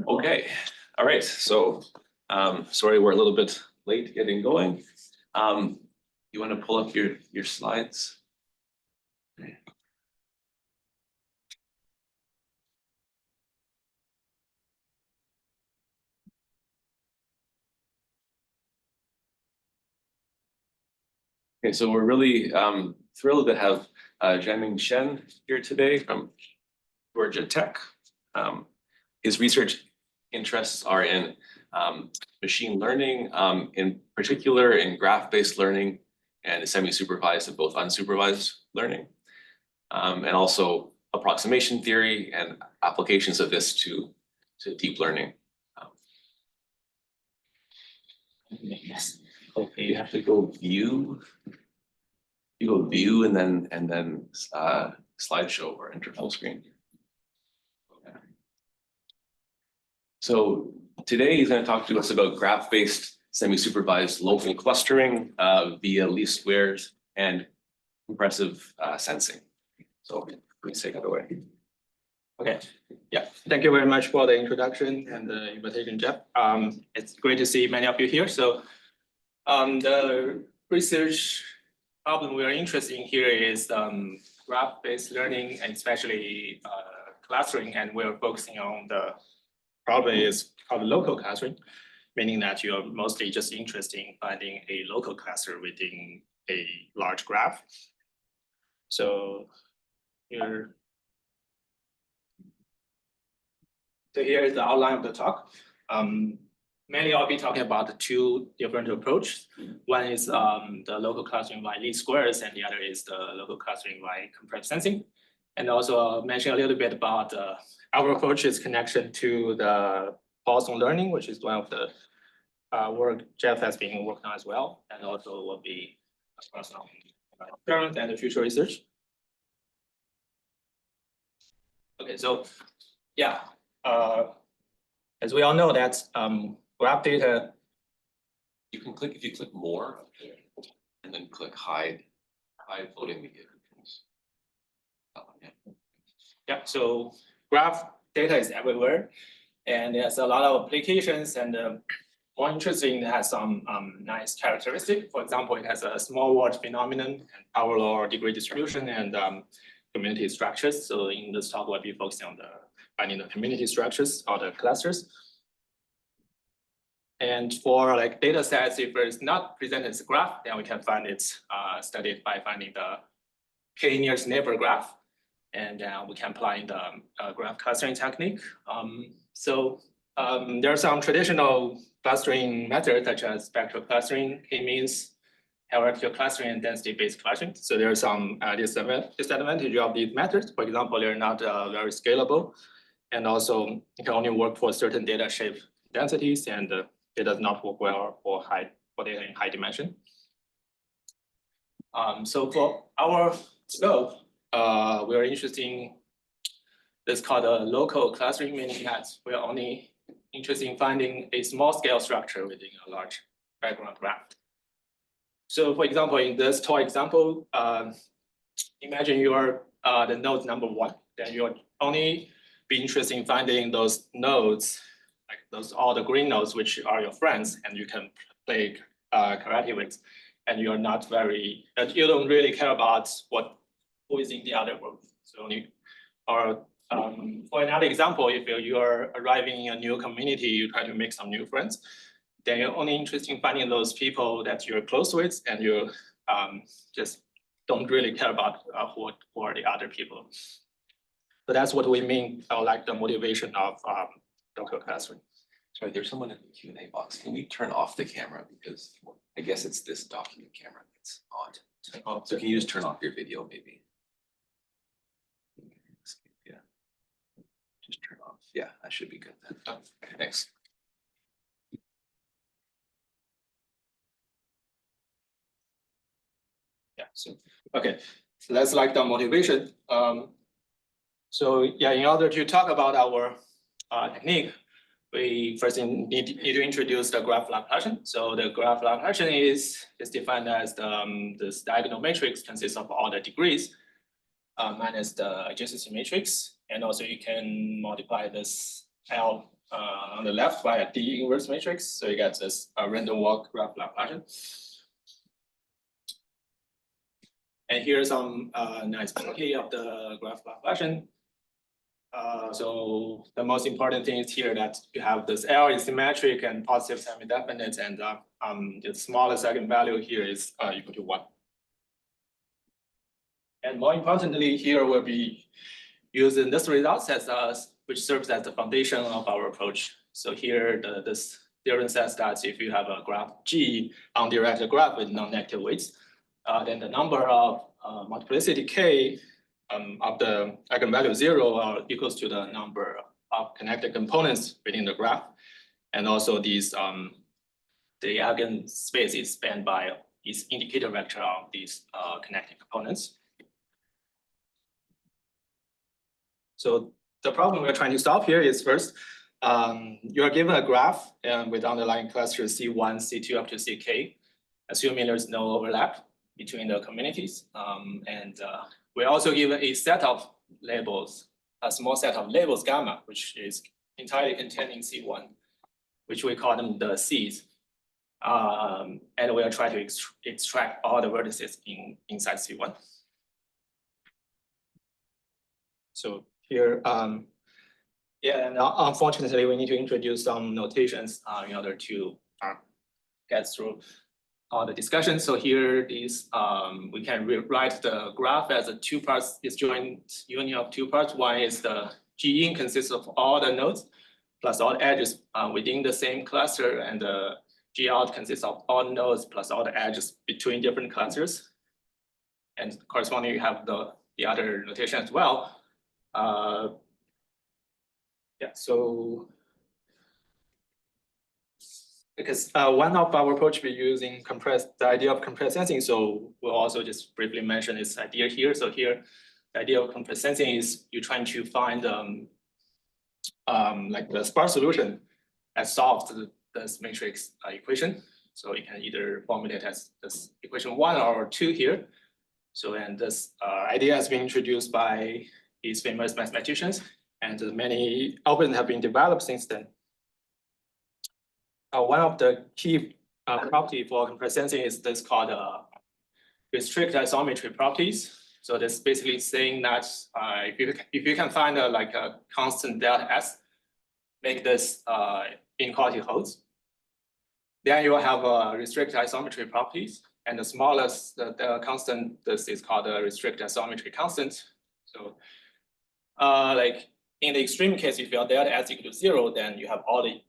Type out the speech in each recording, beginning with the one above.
Okay, all right. So, sorry, we're a little bit late getting going. You want to pull up your slides? Okay, so we're really thrilled to have Zhaiming Shen here today from Georgia Tech. His research interests are in machine learning, in particular in graph-based learning and semi-supervised and both unsupervised learning, and also approximation theory and applications of this to deep learning. Yes. Okay, you have to go view. You go view and then slideshow or enter full screen. Okay. So today he's going to talk to us about graph-based semi-supervised local clustering via least squares and compressive sensing. So please take it away. Okay, yeah, thank you very much for the introduction and the invitation, Jeff. It's great to see many of you here. So the research problem we are interested in here is graph-based learning and especially clustering, and we're focusing on the problem is called local clustering, meaning that you're mostly just interested in finding a local cluster within a large graph. So here is the outline of the talk. Mainly I'll be talking about two different approaches. One is the local clustering by least squares, and the other is the local clustering by compressed sensing. And also I'll mention a little bit about our approach's connection to the Poisson learning, which is one of the work Jeff has been working on as well, and also will be personal current and future research. Okay, so yeah, as we all know that graph data. You can click, if you click more and then click hide floating media controls. Yeah, so graph data is everywhere, and there's a lot of applications, and more interesting, it has some nice characteristics. For example, it has a small world phenomenon and power law degree distribution and community structures. So in this talk, we'll be focusing on finding the community structures or the clusters. And for like data sets, if it's not presented as a graph, then we can find it studied by finding the k nearest neighbor graph. And we can apply the graph clustering technique. There are some traditional clustering methods such as spectral clustering, k-means, hierarchical clustering, and density-based clustering. So there are some disadvantage of these methods. For example, they're not very scalable, and also it can only work for certain data shape densities, and it does not work well for data in high dimension. So for our scope, we are interested in this called a local clustering, meaning that we are only interested in finding a small scale structure within a large background graph. So for example, in this toy example, imagine you're the node number 1, then you'll only be interested in finding those nodes, like those all the green nodes, which are your friends, and you can play karate with, and you don't really care about who is in the other group. So for another example, if you're arriving in a new community, you try to make some new friends, then you're only interested in finding those people that you're close with, and you just don't really care about who are the other people. So that's what we mean, like the motivation of local clustering. Sorry, there's someone in the Q&A box. Can we turn off the camera? Because I guess it's this document camera that's on. So can you just turn off your video maybe? Yeah. Just turn off. Yeah, that should be good then. Okay, thanks. Yeah, so okay, so that's like the motivation. So yeah, in order to talk about our technique, we first need to introduce the graph Laplacian. So the graph Laplacian is defined as this diagonal matrix consists of all the degrees minus the adjacency matrix, and also you can multiply this L on the left by a D inverse matrix. So you get this random walk graph Laplacian. And here's some nice property of the graph Laplacian. So the most important thing is here that you have this L is symmetric and positive semi-definite, and the smallest eigenvalue here is equal to 1. And more importantly, here we'll be using this result set which serves as the foundation of our approach. So here this theorem says that if you have a graph G, undirected graph with non-negative weights, then the number of multiplicity K of the eigenvalue 0 are equals to the number of connected components within the graph. And also these the eigenspace is spanned by this indicator vector of these connected components. So the problem we're trying to solve here is first, you are given a graph with underlying clusters C1, C2 up to CK, assuming there's no overlap between the communities. We're also given a set of labels, a small set of labels gamma, which is entirely containing C1, which we call them the Cs. And we are trying to extract all the vertices inside C1. So here, yeah, and unfortunately, we need to introduce some notations in order to get through all the discussion. So here, these we can rewrite the graph as a two-parts disjoint union of two parts. One is the G in consists of all the nodes plus all the edges within the same cluster, and the G out consists of all the nodes plus all the edges between different clusters. And correspondingly, you have the other notation as well. Yeah, so because one of our approach we're using the idea of compressed sensing, so we'll also just briefly mention this idea here. So here, the idea of compressed sensing is you're trying to find like the sparse solution that solves this matrix equation. So you can either formulate as this equation 1 or 2 here. So and this idea has been introduced by these famous mathematicians, and many algorithms have been developed since then. One of the key property for compressed sensing is this called restrict isometry properties. So that's basically saying that if you can find like a constant delta S, make this inequality holds, then you will have restrict isometry properties. And the smallest the constant, this is called a restrict isometry constant. So like in the extreme case, if your delta S equal to 0, then you have all the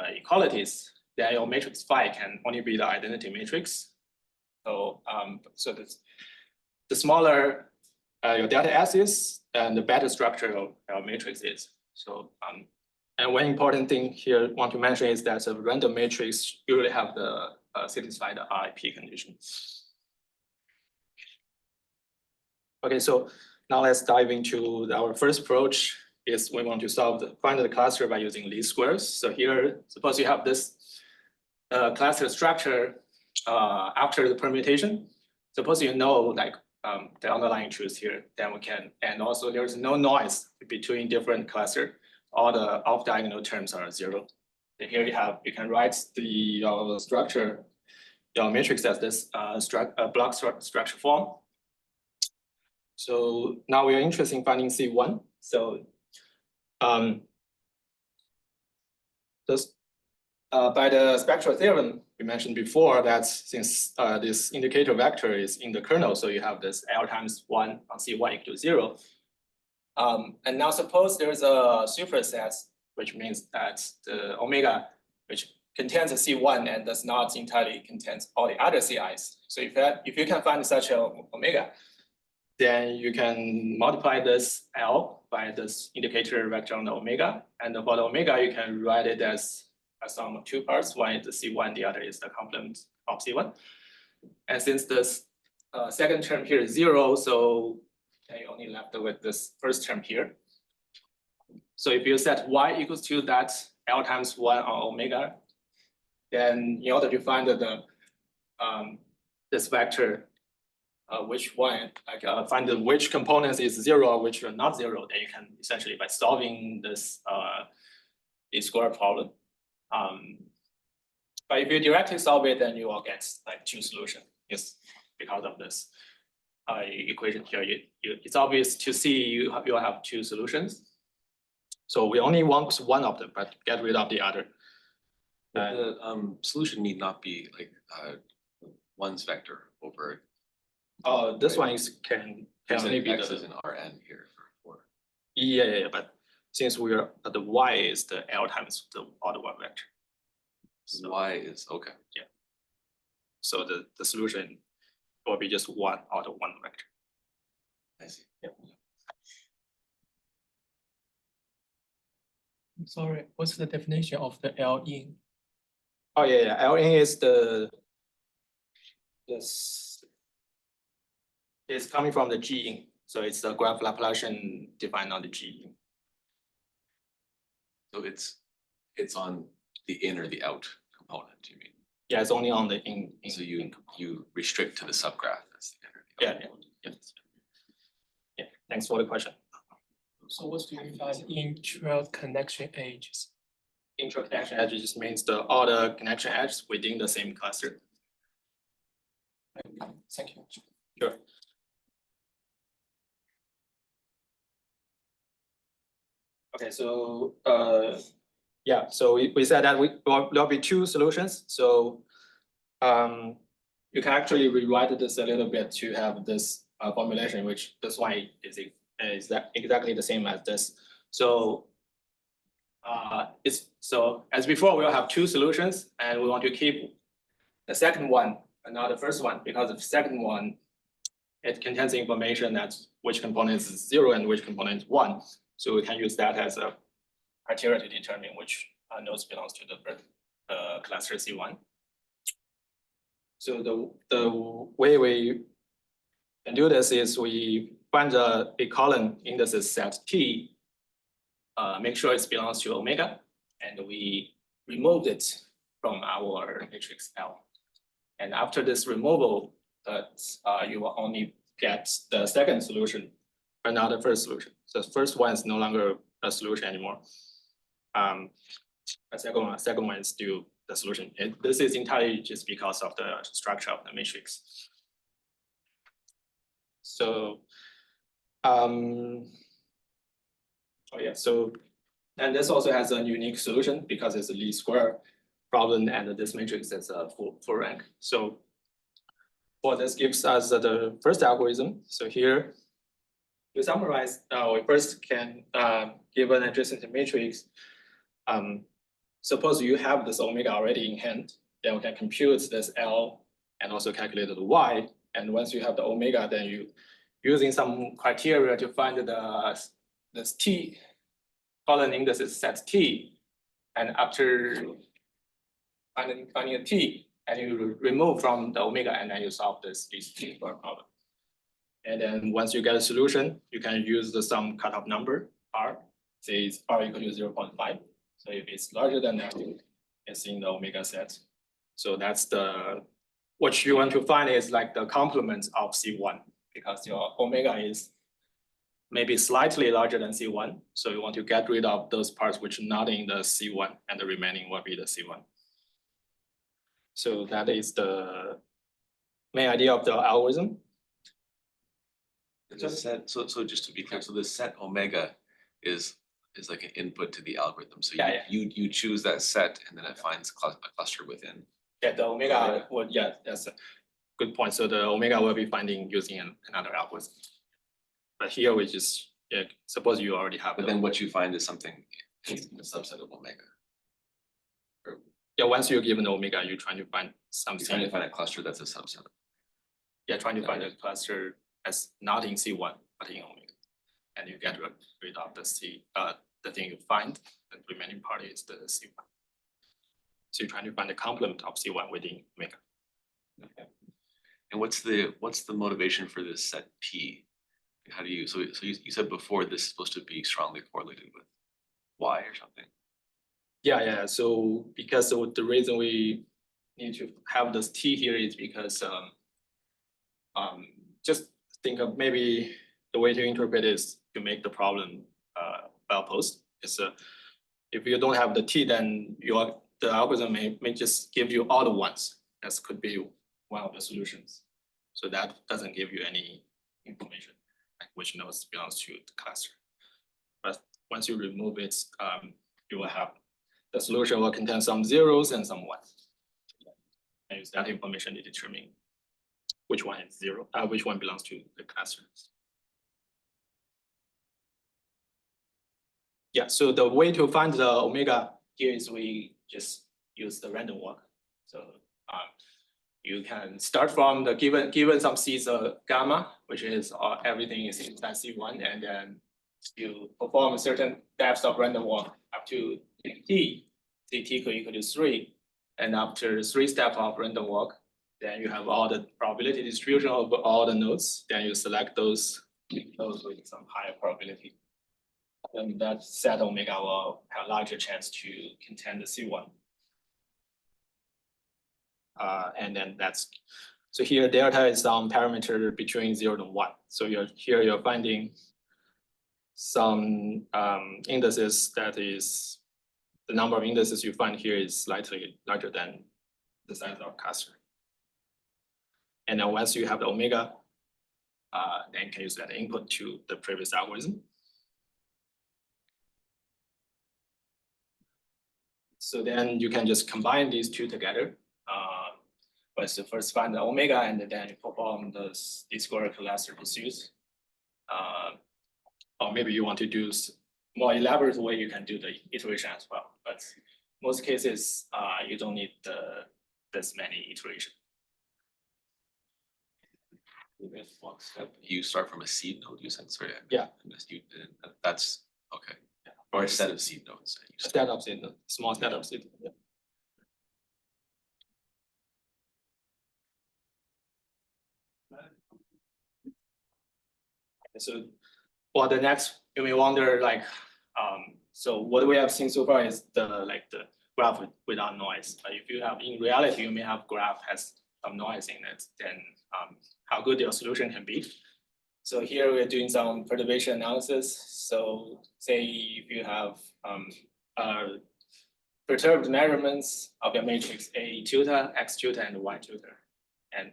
equalities. Then your matrix phi can only be the identity matrix. So so the smaller your delta S is, and the better structure of your matrix is. So and one important thing here I want to mention is that a random matrix usually have the satisfy the RIP condition. Okay, so now let's dive into our first approach. Is we want to find the cluster by using least squares. So here, suppose you have this cluster structure after the permutation. Suppose you know like the underlying truth here, then we can, and also there's no noise between different cluster. All the off-diagonal terms are 0. And here you can write your structure, your matrix as this block structure form. So now we are interested in finding C1. So this by the spectral theorem we mentioned before, that since this indicator vector is in the kernel, so you have this L times 1 on C1 equal to 0. And now suppose there's a superset, which means that the omega, which contains a C1 and does not entirely contains all the other CIs. So if you can find such a omega, then you can multiply this L by this indicator vector on the omega. And for the omega, you can write it as a sum of 2 parts. One is the C1, the other is the complement of C1. And since this second term here is 0, so you only left with this first term here. So if you set y equals to that L times 1 on omega, then in order to find this vector, which one, like find which components is 0 or which are not 0, then you can essentially, by solving this least square problem. But if you directly solve it, then you will get like two solutions. Yes, because of this equation here, it's obvious to see you will have two solutions. So we only want one of them, but get rid of the other. But the solution need not be like one's vector over. This one is can only be X is the in Rn here for. yeah, but since we're the y is the L times the order one vector. So y is okay. Yeah. So the solution will be just one order one vector. I see. Yeah. Sorry, what's the definition of the L in? Oh yeah, L in is this is coming from the G in. So it's the graph Laplacian defined on the G in. So it's on the in or the out component, you mean? Yeah, it's only on the in. So you restrict to the subgraph. That's the in or the out. Yeah. Thanks for the question. So what do you mean by intra-connection edges? Intra-connection edge just means the all the connection edges within the same cluster. Thank you. Sure. Okay, so yeah, so we said that there'll be two solutions. So you can actually rewrite this a little bit to have this formulation, which this one is exactly the same as this. So as before, we'll have two solutions, and we want to keep the second one and not the first one, because the second one it contains information that which component is 0 and which component is 1. So we can use that as a criteria to determine which nodes belongs to the cluster C1. So the way we can do this is we find a column indices set T, make sure it belongs to omega, and we remove it from our matrix L. And after this removal, you will only get the second solution, but not the first solution. So the first one is no longer a solution anymore. The second one is still the solution. This is entirely just because of the structure of the matrix. So, and this also has a unique solution because it's a least square problem, and this matrix is a full rank. So, what this gives us the first algorithm. So here, to summarize, we first can give an adjacent matrix. Suppose you have this omega already in hand, then we can compute this L and also calculate the Y. And once you have the omega, then you using some criteria to find this T column indices set T. And after finding a T, and you remove from the omega, and then you solve this T problem. And then once you get a solution, you can use the some cutoff number R, say it's R equal to 0.5. So if it's larger than that, it's in the omega set. So that's what you want to find is like the complement of C1, because your omega is maybe slightly larger than C1. So you want to get rid of those parts which are not in the C1, and the remaining will be the C1. So that is the main idea of the algorithm. So just to be clear, so the set omega is like an input to the algorithm. So you choose that set, and then it finds a cluster within. Yeah, the omega would, yeah, that's a good point. So the omega will be finding using another algorithm. But here we just suppose you already have. But then what you find is something in a subset of omega. Yeah, once you're given omega, you're trying to find something. You're trying to find a cluster that's a subset. Yeah, trying to find a cluster that's not in C1 but in omega, and you get rid of the thing you find. The remaining part is the C1. So you're trying to find the complement of C1 within omega. Okay. And what's the motivation for this set P? How do you, so you said before this is supposed to be strongly correlated with Y or something? Yeah. So because the reason we need to have this T here is because just think of maybe the way to interpret is to make the problem well posed. It's if you don't have the t, then the algorithm may just give you all the ones. That could be one of the solutions. So that doesn't give you any information, like which nodes belongs to the cluster. But once you remove it, you will have the solution will contain some zeros and some ones. And use that information to determine which one is zero, which one belongs to the cluster. Yeah, so the way to find the omega here is we just use the random walk. So you can start from the given some C's gamma, which is everything is inside C1, and then you perform a certain depth of random walk up to t, t equal to 3. And after 3 steps of random walk, then you have all the probability distribution of all the nodes. Then you select those with some higher probability. And that set omega will have a larger chance to contain the C1. And then so here delta is some parameter between 0 and 1. So you're finding some indices that is, the number of indices you find here is slightly larger than the size of cluster. And then once you have the omega, then you can use that input to the previous algorithm. So then you can just combine these two together. But so first find the omega and then perform the D-squared cluster pursuits. Or maybe you want to do more elaborate way, you can do the iteration as well. But most cases, you don't need this many iterations. One step, you start from a seed node, you said, sorry. Yeah. That's okay. Yeah. Or a set of seed nodes. A set of seed, small set of seed. Yeah. So for the next, you may wonder like, so what we have seen so far is the graph without noise. If you have, in reality, you may have graph has some noise in it, then how good your solution can be. So here we're doing some perturbation analysis. So say if you have perturbed measurements of your matrix A tutor, X tutor, and Y tutor, and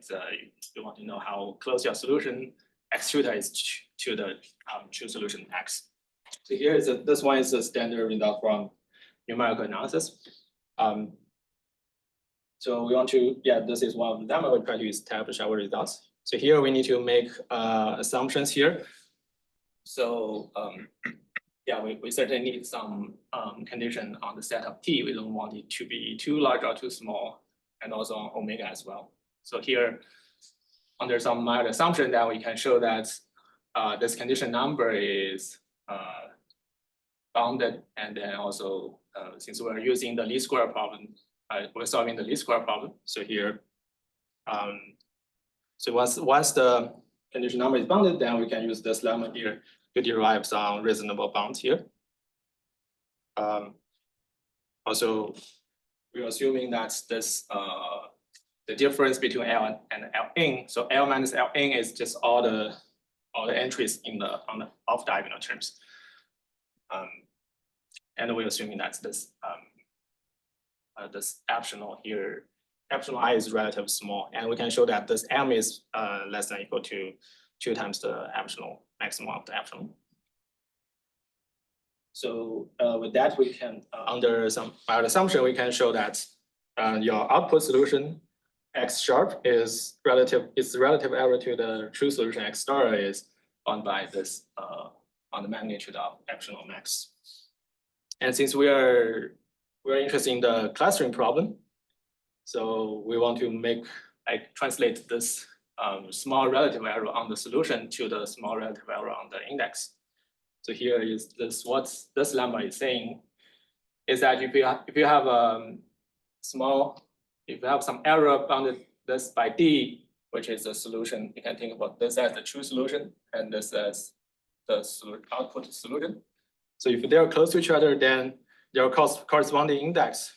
you want to know how close your solution X tutor is to the true solution X. So here is this one is a standard result from numerical analysis. So we want to, this is one of them. I will try to establish our results. So here we need to make assumptions here. So we certainly need some condition on the set of T. We don't want it to be too large or too small, and also on omega as well. So here, under some mild assumption, that we can show that this condition number is bounded, and then also since we're using the least square problem, we're solving the least square problem. So here, so once the condition number is bounded, then we can use this lemma here to derive some reasonable bounds here. Also, we're assuming that this the difference between L and Ln. So L minus Ln is just all the entries on the off diagonal terms. And we're assuming that this epsilon here, epsilon I is relatively small, and we can show that this M is less than or equal to 2 times the epsilon maximum of the epsilon. So with that, we can under some mild assumption, we can show that your output solution X sharp is relative error to the true solution X star is bound by this on the magnitude of epsilon max. And since we're interested in the clustering problem, so we want to translate this small relative error on the solution to the small relative error on the index. So here is this, what this lemma is saying is that if you have if you have some error bounded this by D, which is the solution, you can think about this as the true solution and this as the output solution. So if they're close to each other, then their corresponding index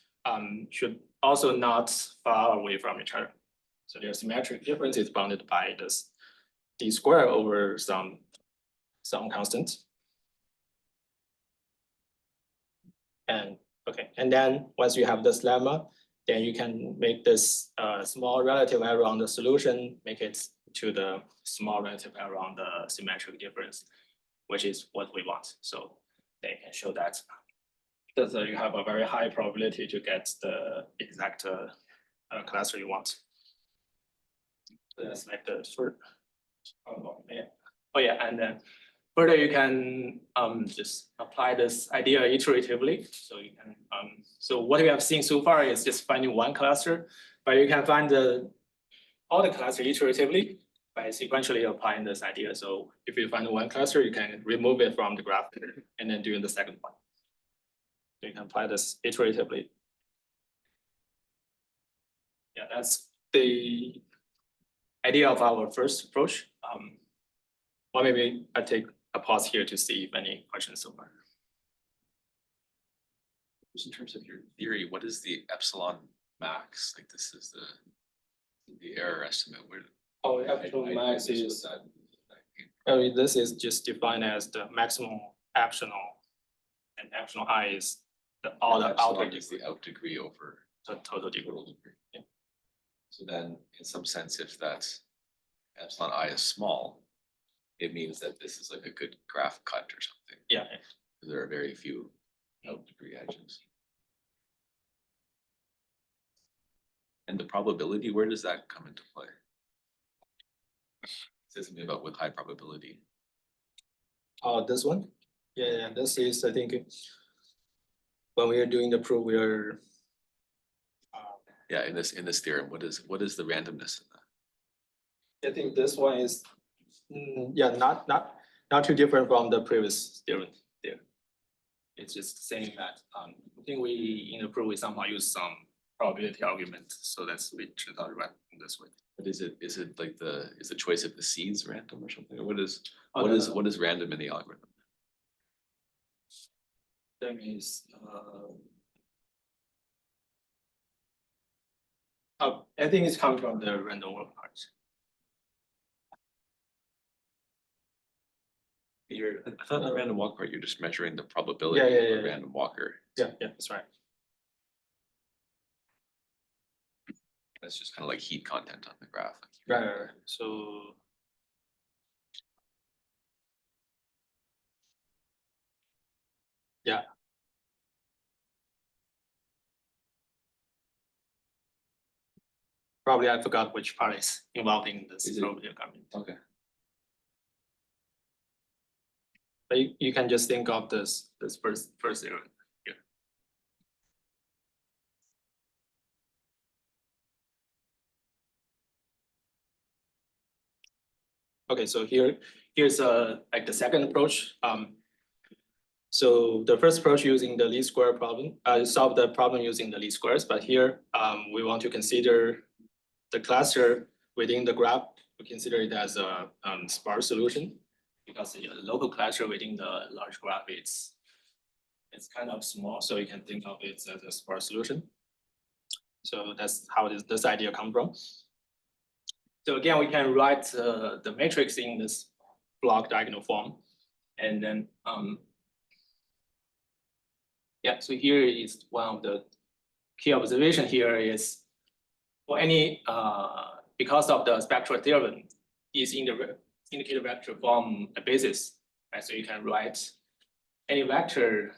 should also not far away from each other. So their symmetric difference is bounded by this D square over some constant. And okay, and then once you have this lemma, then you can make this small relative error on the solution, make it to the small relative error on the symmetric difference, which is what we want. So they can show that you have a very high probability to get the exact cluster you want. So that's like the first. Oh yeah, and then further you can just apply this idea iteratively. So you can so what we have seen so far is just finding one cluster, but you can find all the cluster iteratively by sequentially applying this idea. So if you find one cluster, you can remove it from the graph and then do the second one. So you can apply this iteratively. Yeah, that's the idea of our first approach. Or maybe I take a pause here to see if any questions so far. Just in terms of your theory, what is the epsilon max? Like this is the error estimate. Where Oh, epsilon max is this is just defined as the maximum epsilon, and epsilon I is all the outer epsilon is the out degree over the total degree. total degree. Yeah. So then, in some sense, if that epsilon I is small, it means that this is like a good graph cut or something. Yeah. There are very few out degree edges. And the probability, where does that come into play? It says something about with high probability. Oh, this one? Yeah, this is, I think, when we are doing the proof, we are. Yeah, in this theorem, what is the randomness in that? I think this one is, yeah, not too different from the previous theorem there. It's just saying that I think we in the proof we somehow use some probability argument, so that's we turns out right in this way. But is it like is the choice of the seeds random or something? Or what is Oh, what is random in the algorithm? That means I think it's coming from the random walk part. I thought the random walk part, you're just measuring the probability of a random walker. Yeah, that's right. That's just kind of like heat content on the graph. Right. So yeah. Probably I forgot which part is involved in this probability argument. Okay. But you can just think of this first theorem here. Okay, so here's like the second approach. So the first approach using the least square problem, solve the problem using the least squares. But here we want to consider the cluster within the graph. We consider it as a sparse solution, because the local cluster within the large graph it's kind of small, so you can think of it as a sparse solution. So that's how this idea comes from. So again, we can write the matrix in this block diagonal form, and then yeah. So here is one of the key observation here is for any because of the spectral theorem is in the indicator vector form a basis, right? So you can write any vector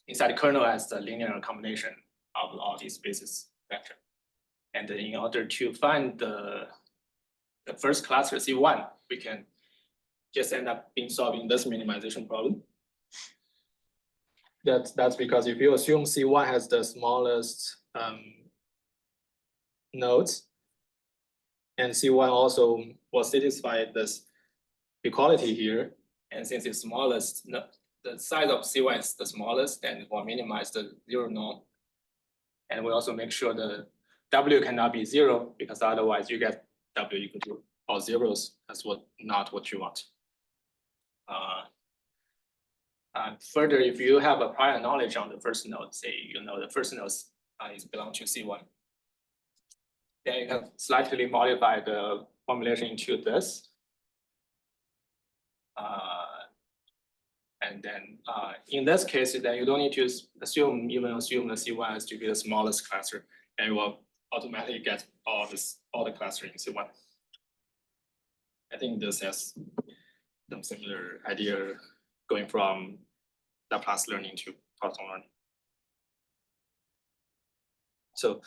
inside the kernel as the linear combination of all these basis vector. And then in order to find the first cluster C1, we can just end up in solving this minimization problem. That's because if you assume C1 has the smallest nodes, and C1 also will satisfy this equality here, and since it's smallest, the size of C1 is the smallest, and it will minimize the zero norm. And we also make sure the W cannot be zero, because otherwise you get W equal to all zeros. That's not what you want. And further, if you have a prior knowledge on the first node, say you know the first node is belong to C1, then you can slightly modify the formulation into this. And then in this case, then you don't need to assume the C1 as to be the smallest cluster, and you will automatically get all the cluster in C1. I think this has some similar idea going from Laplace learning to Python learning. So,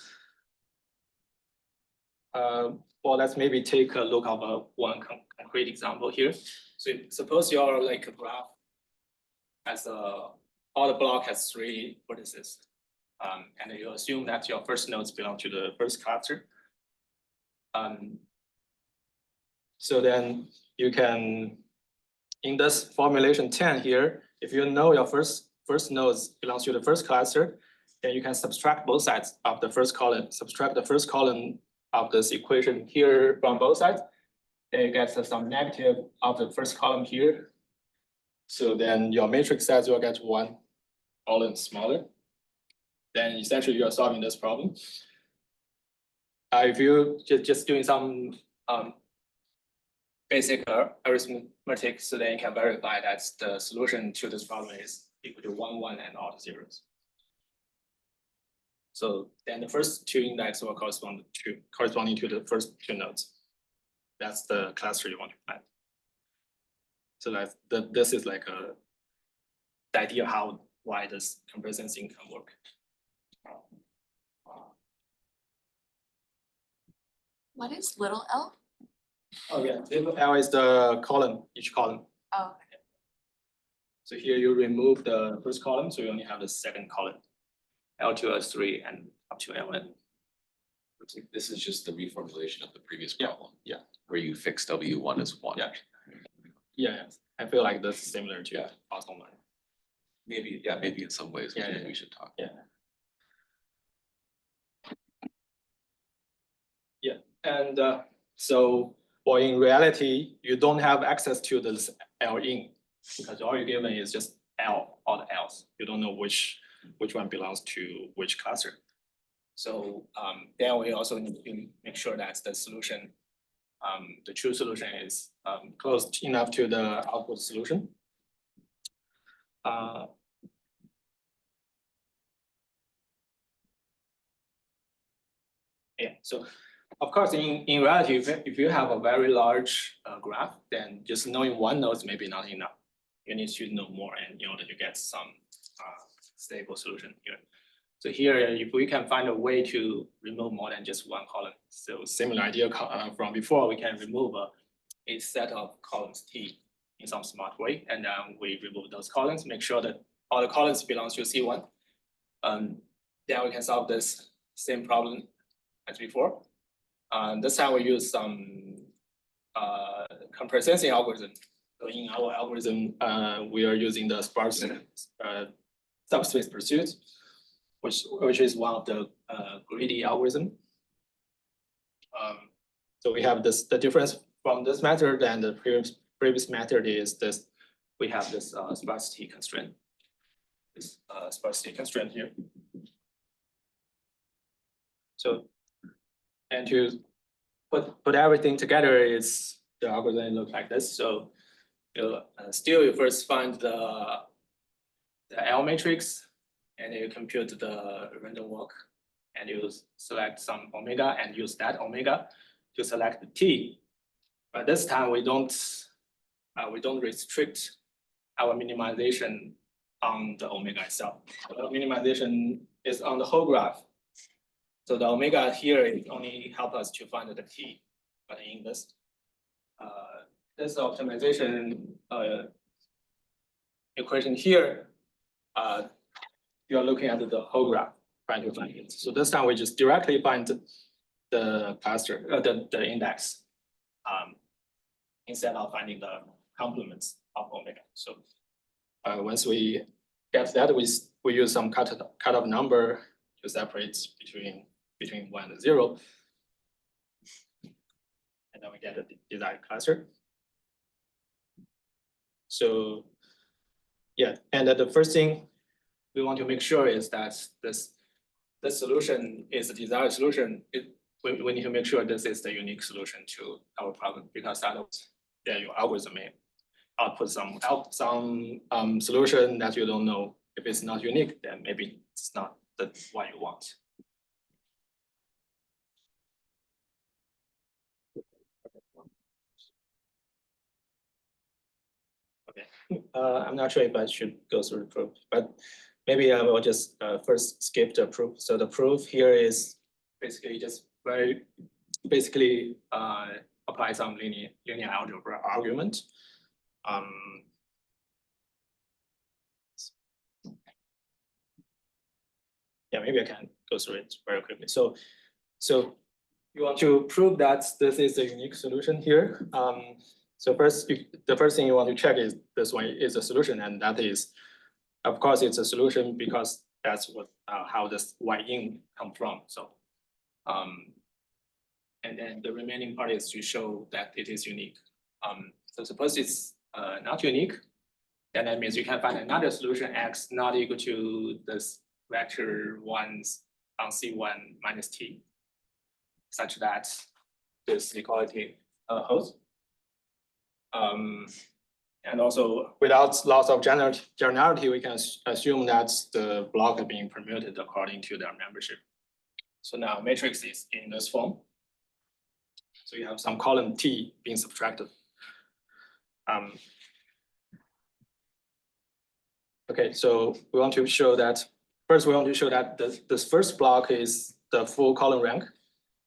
well, let's maybe take a look at one concrete example here. So suppose your like a graph has all the block has 3 vertices, and you assume that your first nodes belong to the first cluster. So then you can, in this formulation 10 here, if you know your first nodes belongs to the first cluster, then you can subtract both sides of the first column, subtract the first column of this equation here from both sides. Then you get some negative of the first column here. So then your matrix size will get 1 column smaller. Then essentially you are solving this problem. If you just doing some basic arithmetic, so then you can verify that the solution to this problem is equal to 1, 1, and all the zeros. So then the first 2 index will corresponding to the first 2 nodes. That's the cluster you want to find. So this is like the idea why this comparison thing can work. What is little l? Oh yeah, little l is the column, each column. Oh, okay. So here you remove the first column, so you only have the second column. L2, L3, and up to Ln. This is just the reformulation of the previous Yeah, problem. yeah. Where you fix W1 as 1. Yeah. Yeah, I feel like that's similar to Yeah. Python learning. Maybe in some ways, Yeah, maybe yeah. we should talk. Yeah. Yeah, and so, well, in reality, you don't have access to this L in, because all you're given is just L, all the L's. You don't know which one belongs to which cluster. So then we also need to make sure that the solution, the true solution is close enough to the output solution. Yeah, so of course, in reality, if you have a very large graph, then just knowing one node is maybe not enough. You need to know more in order to get some stable solution here. So here, if we can find a way to remove more than just one column, so similar idea from before, we can remove a set of columns T in some smart way, and then we remove those columns, make sure that all the columns belongs to C1. Then we can solve this same problem as before. This time we use some comparison algorithm. So in our algorithm, we are using the sparse subspace pursuit, which is one of the greedy algorithm. So we have the difference from this method and the previous method is this. We have this sparsity constraint. This sparsity constraint here. So, and to put everything together, is the algorithm look like this. So, you first find the L matrix, and you compute the random walk, and you select some omega and use that omega to select the T. But this time we don't restrict our minimization on the omega itself. The minimization is on the whole graph. So the omega here only help us to find the T, but in this optimization equation here, you are looking at the whole graph, trying to find it. So this time we just directly find the cluster, the index, instead of finding the complements of omega. So once we get that, we use some cutoff number to separate between 1 and 0, and then we get a desired cluster. So yeah, and the first thing we want to make sure is that this solution is the desired solution. We need to make sure this is the unique solution to our problem, because otherwise, then your algorithm output some solution that you don't know. If it's not unique, then maybe it's not the one you want. Okay, I'm not sure if I should go through the proof, but maybe I will just first skip the proof. So the proof here is basically just basically apply some linear algebra argument. Yeah, maybe I can go through it very quickly. So you want to prove that this is a unique solution here. So the first thing you want to check is this one is a solution, and that is, of course, it's a solution because that's what how this y in come from. So, and then the remaining part is to show that it is unique. So suppose it's not unique, then that means you can find another solution x not equal to this vector 1 on C1 minus t, such that this equality holds. And also, without loss of generality, we can assume that the block is being permuted according to their membership. So now matrix is in this form. So you have some column T being subtracted. Okay, so we want to show that, first we want to show that this first block is the full column rank.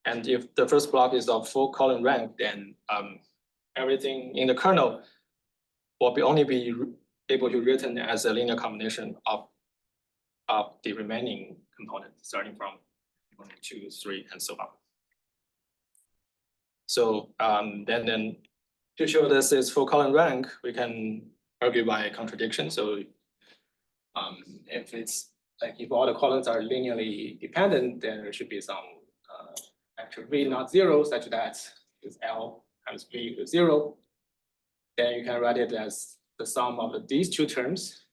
And if the first block is of full column rank, then everything in the kernel will only be able to written as a linear combination of the remaining components, starting from 1, 2, 3, and so on. So then to show this is full column rank, we can argue by contradiction. So if it's like if all the columns are linearly dependent, then there should be some vector v not zero, such that is L times v equals 0. Then you can write it as the sum of these two terms.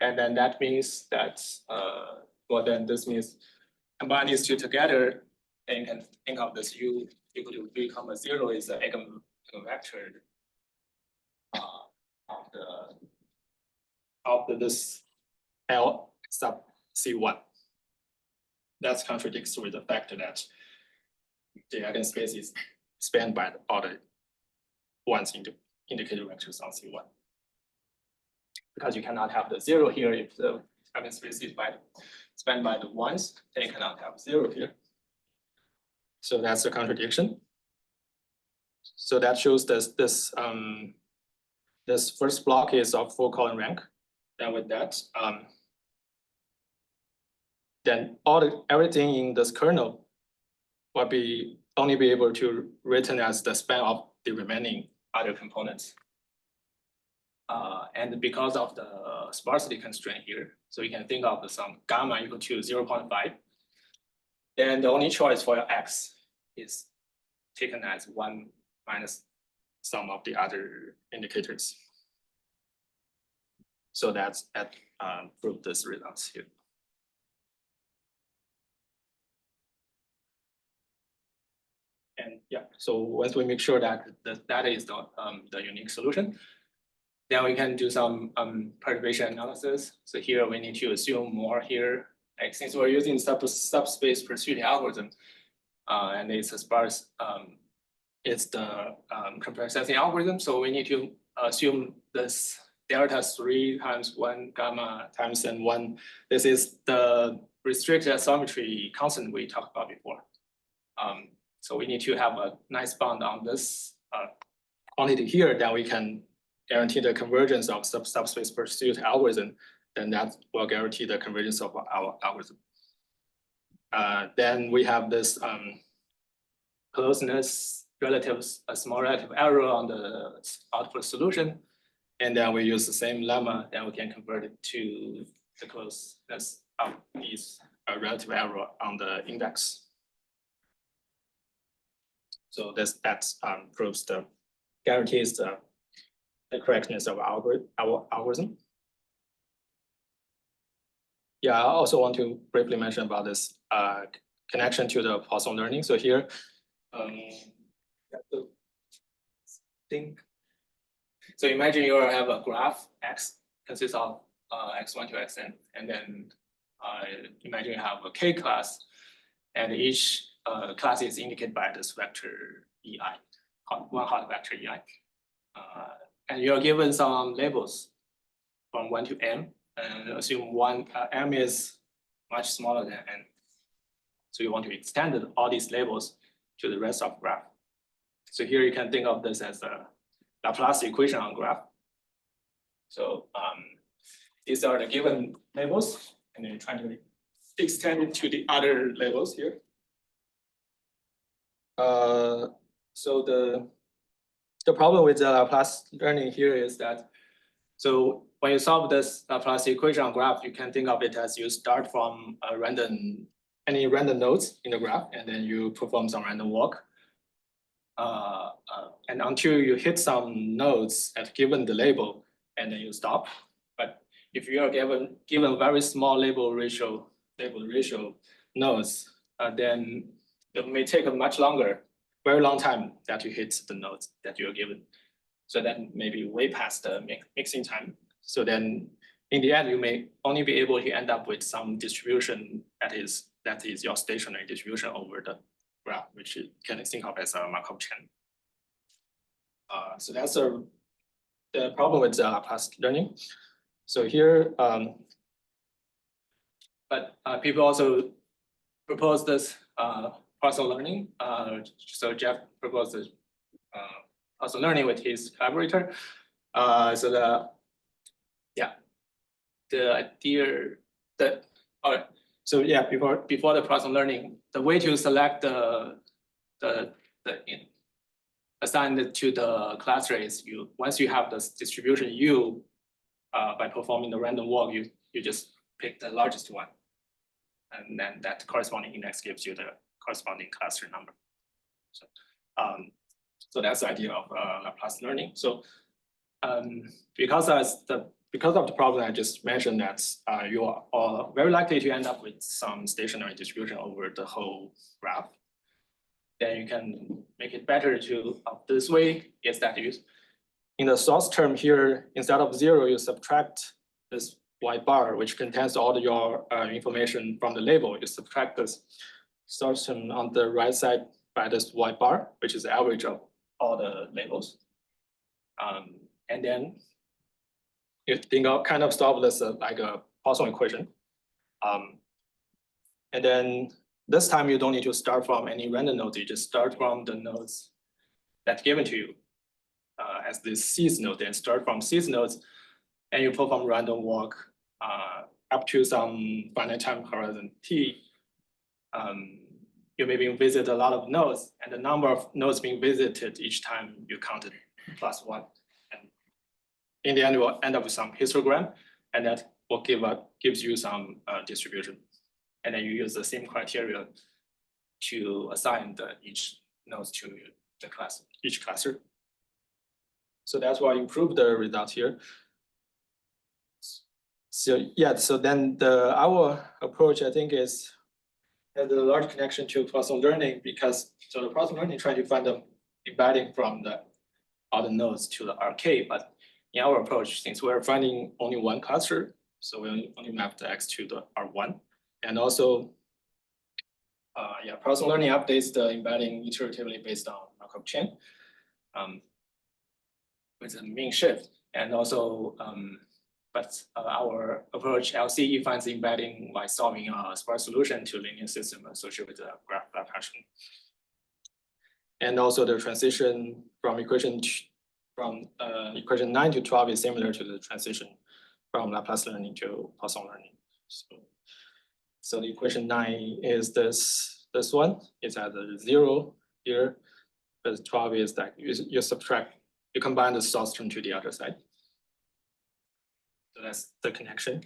And then that means that, well, then this means combine these two together, and you can think of this u equal to v comma 0 is the eigenvector of this L sub C1. That contradicts with the fact that the eigenspace is spanned by all the ones indicator vectors on C1. Because you cannot have the 0 here if the eigenspace is spanned by the ones, then you cannot have 0 here. So that's a contradiction. So that shows this first block is of full column rank. Then with that, then everything in this kernel will only be able to written as the span of the remaining other components. And because of the sparsity constraint here, so you can think of the sum gamma equal to 0.5. Then the only choice for your x is taken as 1 minus sum of the other indicators. So that proved this results here. And yeah, so once we make sure that the data is the unique solution, then we can do some perturbation analysis. So here we need to assume more here. Like since we're using subspace pursuit algorithm, and it's a sparse, it's the compression sensing algorithm. So we need to assume this delta 3 times 1 gamma times n1. This is the restricted isometry constant we talked about before. So we need to have a nice bound on this quantity here that we can guarantee the convergence of subspace pursuit algorithm. Then that will guarantee the convergence of our algorithm. Then we have this closeness a small relative error on the output solution. And then we use the same lemma, then we can convert it to the closeness of these relative error on the index. So that proves guarantees the correctness of our algorithm. Yeah, I also want to briefly mention about this connection to the Poisson learning. So here, So imagine you have a graph X consists of x1 to xn, and then imagine you have a K class, and each class is indicated by this vector EI, one hot vector EI. And you're given some labels from 1 to m, and assume m is much smaller than n. So you want to extend all these labels to the rest of the graph. So here you can think of this as a Laplace equation on graph. So these are the given labels, and then trying to extend it to the other labels here. So the problem with the Laplace learning here is that, so when you solve this Laplace equation on graph, you can think of it as you start from any random nodes in the graph, and then you perform some random walk. And until you hit some nodes at given the label, and then you stop. But if you are given very small label ratio nodes, then it may take a much longer, very long time that you hit the nodes that you are given. So that may be way past the mixing time. So then in the end, you may only be able to end up with some distribution that is your stationary distribution over the graph, which you can think of as a Markov chain. So that's the problem with Laplace learning. So here, but people also propose this partial learning. So Jeff proposed this partial learning with his collaborator. So the idea that so yeah, before the partial learning, the way to select assign it to the cluster is once you have this distribution U, by performing the random walk, you just pick the largest one, and then that corresponding index gives you the corresponding cluster number. So that's the idea of Laplace learning. So because of the problem I just mentioned, that you are very likely to end up with some stationary distribution over the whole graph. Then you can make it better to this way is that you, in the source term here, instead of 0, you subtract this white bar, which contains all your information from the label. You subtract this source term on the right side by this white bar, which is the average of all the labels. And then you think of kind of solve this like a Poisson equation. And then this time you don't need to start from any random nodes. You just start from the nodes that's given to you as this seed node. Then start from seed nodes, and you perform random walk up to some finite time horizon t. You maybe visit a lot of nodes, and the number of nodes being visited each time you counted +1. And in the end, you will end up with some histogram, and that will gives you some distribution. And then you use the same criteria to assign each nodes to the class, each cluster. So that's why you improve the result here. So yeah, so then our approach, I think, has a large connection to Poisson learning, because so the Poisson learning trying to find the embedding from all the nodes to the RK, but in our approach, since we're finding only one cluster, so we only map the X to the R1. And also, Poisson learning updates the embedding iteratively based on Markov chain with a mean shift. And also, but our approach LCE finds the embedding by solving a sparse solution to linear system associated with the graph Laplacian. And also the transition from equation 9 to 12 is similar to the transition from Laplace learning to Poisson learning. So the equation 9 is this one. It's at 0 here, but 12 is that you subtract, you combine the source term to the other side. So that's the connection.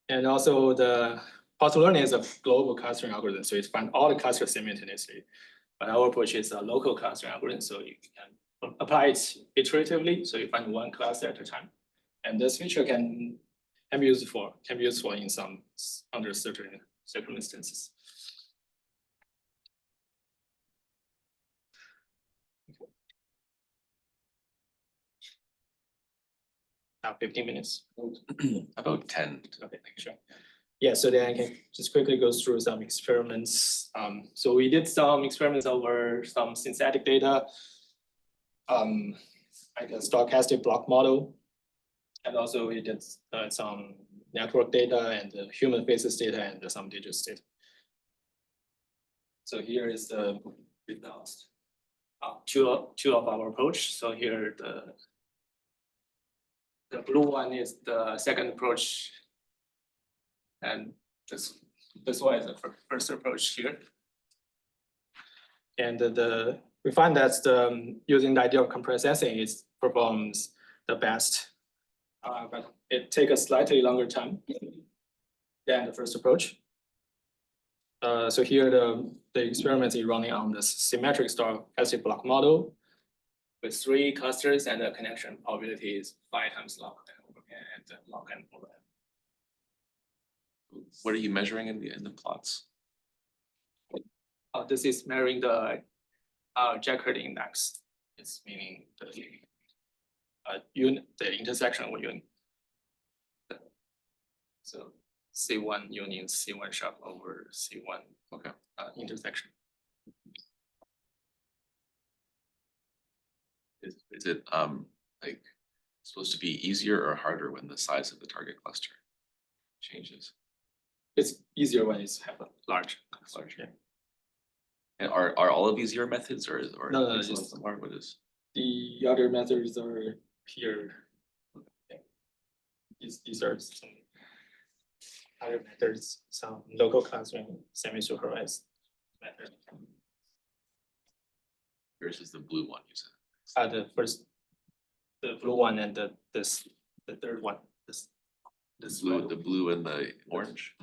And also the Poisson learning is a global clustering algorithm, so it finds all the clusters simultaneously. But our approach is a local clustering algorithm, so you can apply it iteratively, so you find one cluster at a time. And this feature can be useful in some under certain circumstances. 15 minutes. About 10. Okay, sure. Yeah, so then I can just quickly go through some experiments. So we did some experiments over some synthetic data, like a stochastic block model. And also we did some network data and human faces data and some digits data. So here is the results. Two of our approach. So here the blue one is the second approach. And this one is the first approach here. And we find that using the idea of compressing it performs the best, but it takes a slightly longer time than the first approach. So here the experiment is running on the symmetric stochastic block model with 3 clusters, and the connection probability is 5 times log and log n over n. What are you measuring in the plots? This is measuring the Jacob index. It's meaning the unit, the intersection of unit. So C1 union C1 sharp over C1 Okay. intersection. Is it like supposed to be easier or harder when the size of the target cluster changes? It's easier when it's have a large cluster. Yeah. And are all of these your methods or No, like some of just- them are? What is? The other methods are here. Okay. These are some other methods, some local clustering, semi-supervised method. Yours is the blue one you said. The blue one and the third one, this Blue, the blue and the orange?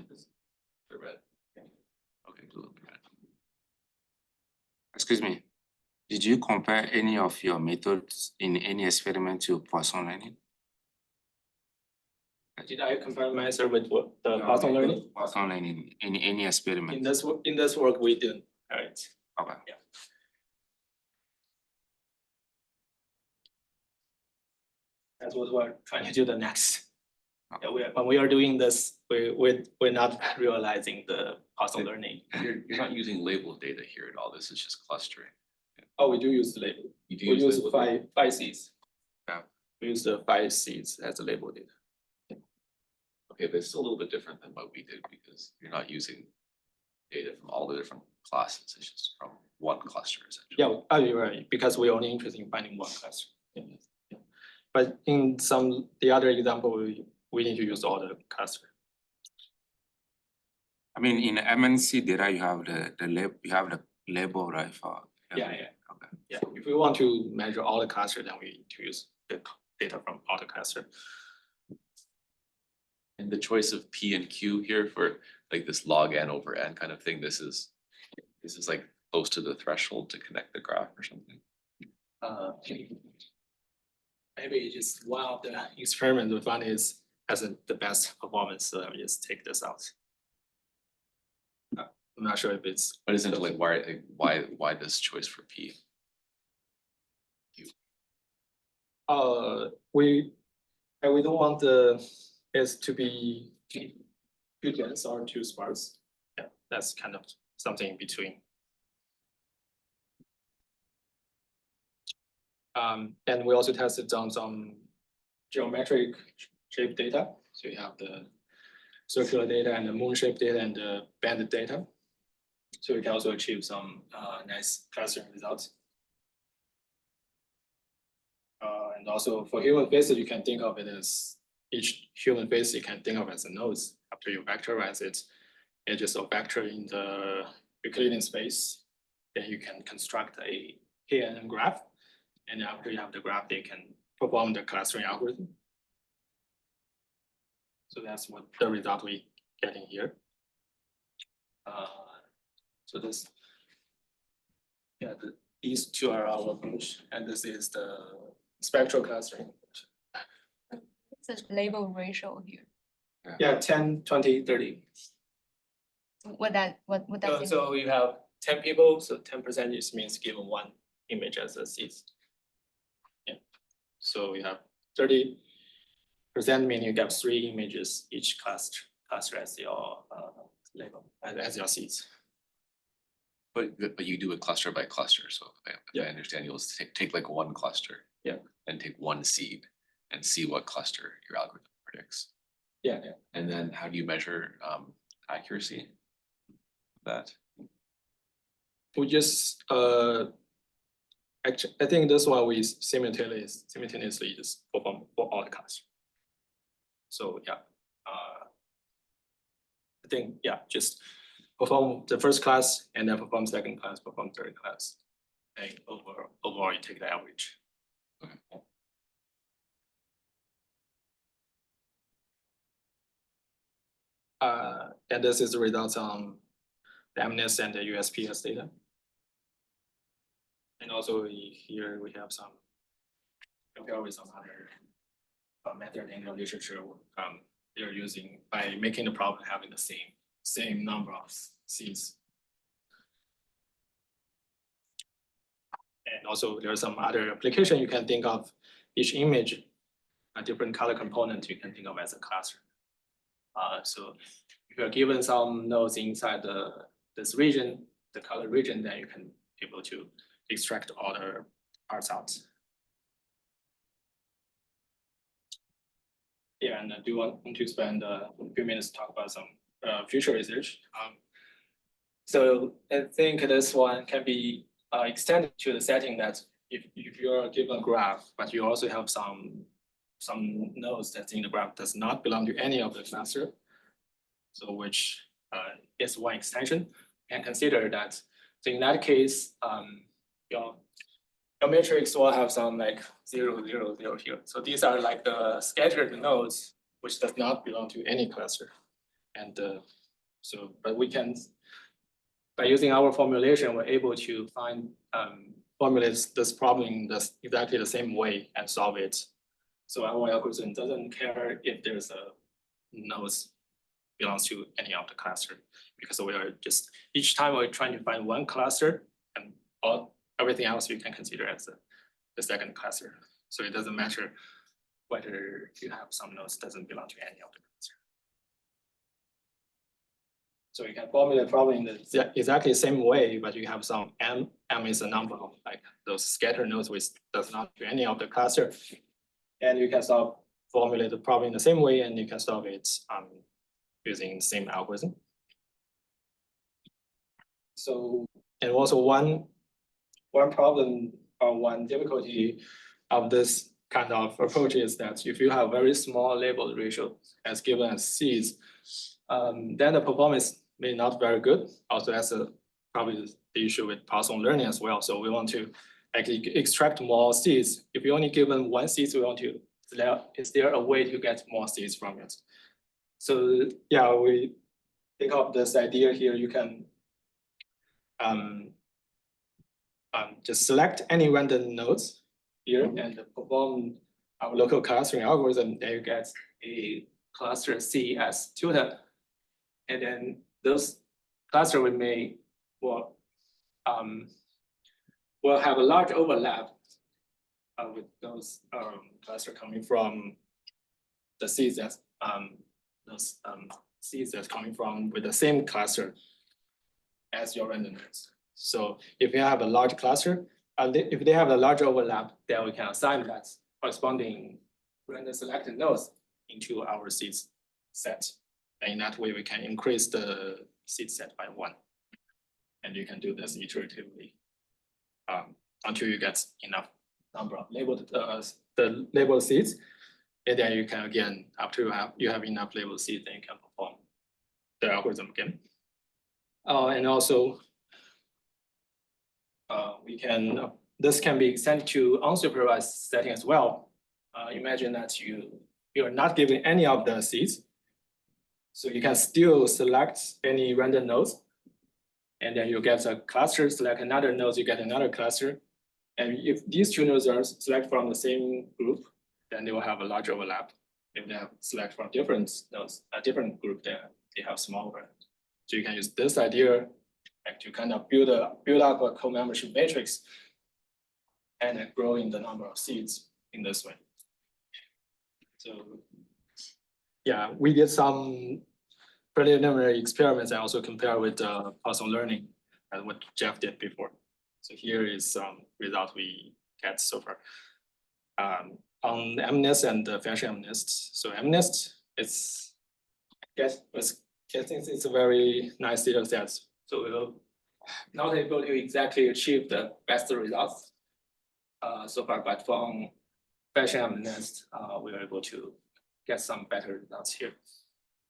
The red. Okay, blue and red. Excuse me, did you compare any of your methods in any experiment to Poisson learning? Did I compare myself with what the Poisson learning? Poisson learning in any experiment? In this work we did, right? Okay. Yeah. That's what we're trying to do the next. Yeah, when we are doing this, we're not realizing the Poisson learning. You're not using labeled data here at all. This is just clustering. Oh, we do use the label. You do We use labeled data? five seeds. Yeah. We use the 5 seeds as a label data. Okay, but it's still a little bit different than what we did because you're not using data from all the different classes. It's just from one cluster essentially. Yeah, you're right, because we're only interested in finding one cluster. Yeah. But in the other example, we need to use all the cluster. I mean, in MNC data, you have the label, right, for Yeah, every- yeah. Okay. Yeah, if we want to measure all the cluster, then we need to use the data from all the cluster. And the choice of P and Q here for like this log n over n kind of thing, this is like close to the threshold to connect the graph or something. Maybe just one of the experiments we found has the best performance, so we just take this out. I'm not sure if it's. But isn't it like why this choice for P? We don't want it to be too dense or too sparse. Yeah, that's kind of something in between. And we also tested on some geometric shape data. So you have the circular data and the moon shape data and the banded data. So we can also achieve some nice clustering results. And also for human faces, you can think of it as each human face you can think of as a nodes. After you vectorize it, it's just a vector in the Euclidean space. Then you can construct a KNN graph. And after you have the graph, they can perform the clustering algorithm. So that's what the result we getting here. So this, yeah, these two are our approach, and this is the spectral clustering. It's a label ratio here. Yeah, 10, 20, 30. What that mean? So you have 10 people, so 10% means given one image as a seed. Yeah. So we have 30 present mean you get 3 images, each cluster as your label, as your seeds. But you do it cluster by cluster, so I Yeah. understand you'll take like one cluster. Yeah. And take one seed and see what cluster your algorithm predicts. Yeah. And then how do you measure accuracy of that? We just actually, I think this one we simultaneously just perform for all the clusters. So yeah, I think just perform the first class and then perform second class, perform third class, and overall you take the average. And this is the results on the MNIST and the USPS data. And also here we have some compare with some other method in the literature they're using by making the problem having the same number of seeds. And also there are some other application you can think of. Each image, a different color component you can think of as a cluster. So if you're given some nodes inside this region, the color region, then you can be able to extract all the parts out. Yeah, and I do want to spend a few minutes to talk about some future research. So I think this one can be extended to the setting that if you're given a graph, but you also have some nodes that's in the graph does not belong to any of the cluster. So which is one extension, and consider that. So in that case, your matrix will have some like 0, 0, 0 here. So these are like the scattered nodes, which does not belong to any cluster. And but we can, by using our formulation, we're able to formulate this problem in exactly the same way and solve it. So our algorithm doesn't care if there's a nodes belongs to any of the cluster, because we are just, each time we're trying to find one cluster, and everything else you can consider as the second cluster. So it doesn't matter whether you have some nodes doesn't belong to any of the cluster. So you can formulate the problem in the exactly the same way, but you have some m is a number of like those scattered nodes which does not to any of the cluster, and you can formulate the problem in the same way, and you can solve it using the same algorithm. So, and also one problem or one difficulty of this kind of approach is that if you have very small label ratio as given as seeds, then the performance may not very good. Also, that's probably the issue with Poisson learning as well. So we want to actually extract more seeds. If you only given one seed, we want to, is there a way to get more seeds from it? So yeah, we think of this idea here. You can just select any random nodes here and perform our local clustering algorithm. Then you get a cluster C as tutor, and then those cluster will have a large overlap with those cluster coming from the seeds that those seeds that's coming from with the same cluster as your random nodes. So if you have a large cluster, if they have a large overlap, then we can assign that corresponding random selected nodes into our seeds set. And in that way, we can increase the seed set by 1. And you can do this iteratively until you get enough number of labeled the labeled seeds. And then you can again, after you have enough labeled seeds, then you can perform the algorithm again. And also, this can be extended to unsupervised setting as well. Imagine that you're not giving any of the seeds. So you can still select any random nodes. And then you get a cluster, select another node, you get another cluster. And if these two nodes are selected from the same group, then they will have a large overlap. If they have select from different nodes, a different group, then they have small overlap. So you can use this idea to kind of build up a co-membership matrix and then growing the number of seeds in this way. So yeah, we did some preliminary experiments and also compare with personal learning and what Jeff did before. So here is some results we get so far. On MNIST and the Fashion MNIST. So MNIST is, I think it's a very nice data set. So we'll not able to exactly achieve the best results so far, but from Fashion MNIST, we were able to get some better results here.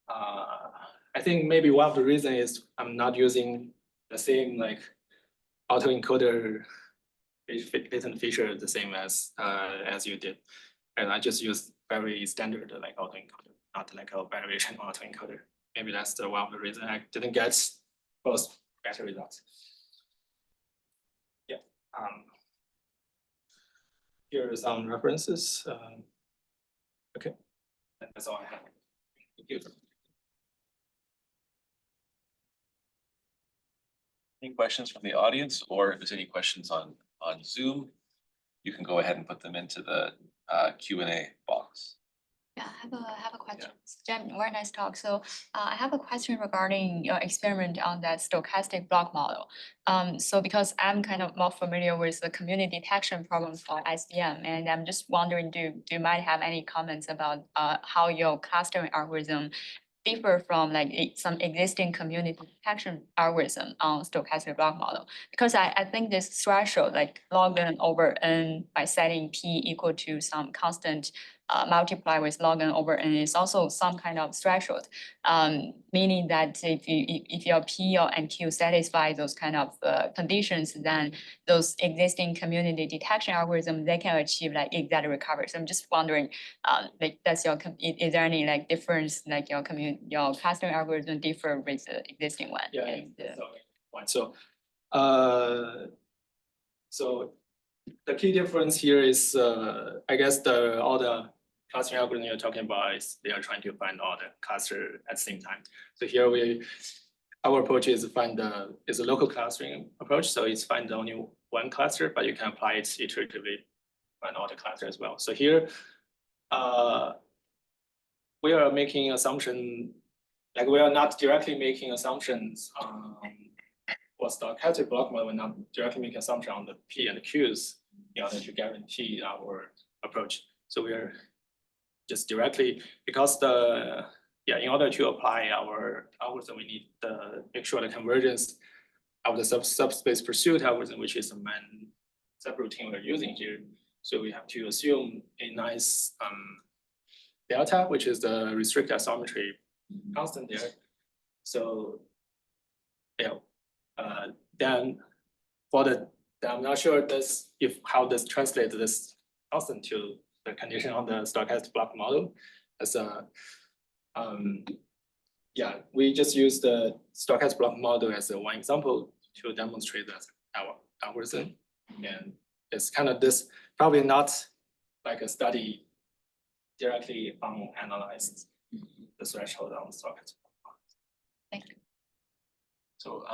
I think maybe one of the reasons is I'm not using the same like autoencoder latent feature the same as you did, and I just use very standard like autoencoder, not like a variation autoencoder. Maybe that's the one of the reasons I didn't get both better results. Yeah. Here are some references. Okay, that's all I have. Thank you. Any questions from the audience, or if there's any questions on Zoom, you can go ahead and put them into the Q&A box. Yeah, I have a question. Jen, very nice talk. So I have a question regarding your experiment on that stochastic block model. So because I'm kind of more familiar with the community detection problems for SVM, and I'm just wondering, do you might have any comments about how your clustering algorithm differ from like some existing community detection algorithm on stochastic block model? Because I think this threshold, like log n over n by setting p equal to some constant multiply with log n over n is also some kind of threshold, meaning that if your p or and q satisfy those kind of conditions, then those existing community detection algorithms, they can achieve like exact recovery. So I'm just wondering, like is there any like difference, like your clustering algorithm differ with the existing one? Yeah, And, that's all right. So the key difference here is, I guess all the clustering algorithm you're talking about is they are trying to find all the cluster at the same time. So here our approach is is a local clustering approach. So it's find only one cluster, but you can apply it iteratively find all the cluster as well. So here, we are making assumption, like we are not directly making assumptions for stochastic block model. We're not directly making assumption on the P and the Qs in order to guarantee our approach. So we are just directly, because in order to apply our algorithm, we need to make sure the convergence of the subspace pursuit algorithm, which is the main subroutine we're using here. So we have to assume a nice delta, which is the restricted isometry constant there. So then I'm not sure how this translates this constant to the condition on the stochastic block model. As we just use the stochastic block model as one example to demonstrate that our algorithm, and it's kind of this probably not like a study directly analyzed the threshold on the stochastic. Thank you. So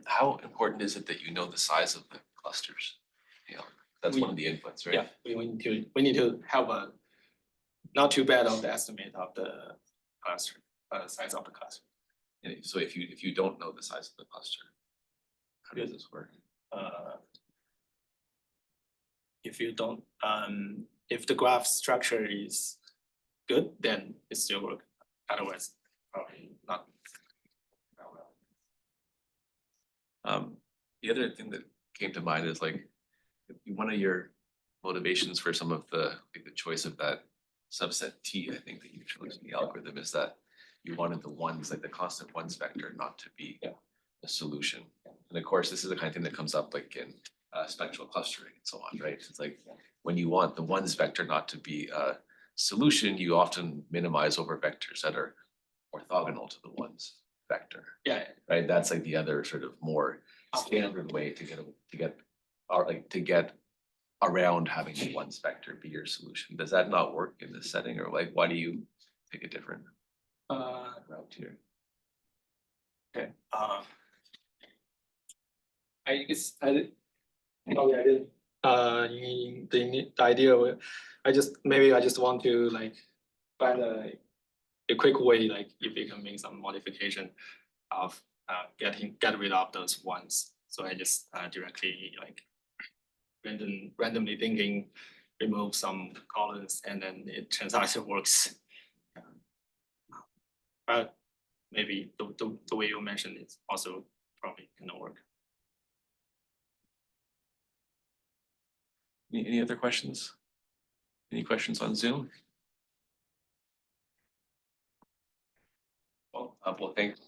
how important is it that you know the size of the clusters? You know, that's one of the inputs, right? Yeah, we need to have a not too bad of the estimate of the cluster, size of the cluster. And so if you don't know the size of the cluster, how does this work? If you don't, if the graph structure is good, then it still works. Otherwise, probably not. The other thing that came to mind is like one of your motivations for some of the choice of that subset T, I think that you chose in the algorithm, is that you wanted the ones, like the constant ones vector, not to be a solution. And of course, this is the kind of thing that comes up like in spectral clustering and so on, right? It's like when you want the ones vector not to be a solution, you often minimize over vectors that are orthogonal to the ones vector. Yeah. Right. That's like the other sort of more standard way to get around having the ones vector be your solution. Does that not work in this setting, or like why do you take a different route here? Okay. I guess I didn't. The idea. I just want to like find a quick way, like if you can make some modification of get rid of those ones. So I just directly like randomly thinking, remove some columns, and then it turns out it works. But maybe the way you mentioned it also probably cannot work. Any other questions? Any questions on Zoom? Well, thanks.